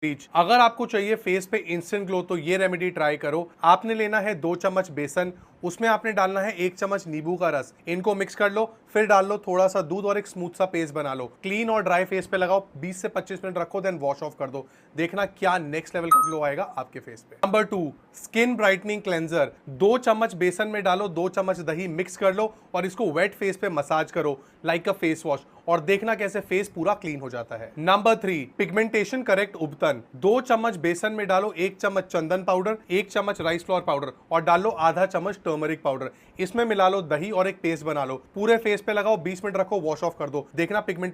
Bleach. अगर आपको चाहिए फेस पे इंस्टेंट ग्लो तो ये रेमेडी ट्राई करो। आपने लेना है 2 चम्मच बेसन, उसमें आपने डालना है 1 चम्मच नींबू का रस, इनको मिक्स कर लो, फिर डाल लो थोड़ा सा दूध और एक स्मूथ सा पेस्ट बना लो। क्लीन और ड्राई फेस पे लगाओ, 20 से 25 मिनट रखो, देन वॉश ऑफ कर दो। देखना क्या नेक्स्ट लेवल का ग्लो आएगा आपके फेस पे। Number 2, skin brightening cleanser. 2 चम्मच बेसन में डालो 2 चम्मच दही, मिक्स कर लो और इसको वेट फेस पे मसाज करो लाइक अ फेस वॉश, और देखना कैसे फेस पूरा क्लीन हो जाता है। Number 3, pigmentation correct उबतन। 2 चम्मच बेसन में डालो 1 चम्मच चंदन पाउडर, 1 चम्मच राइस फ्लोर पाउडर और डालो आधा चम्मच टर्मरिक पाउडर। इसमें मिला लो दही और एक पेस्ट बना लो, पूरे फेस पे लगाओ, 20 मिनट रखो, वॉश ऑफ कर दो। देखना पिगमेंटेशन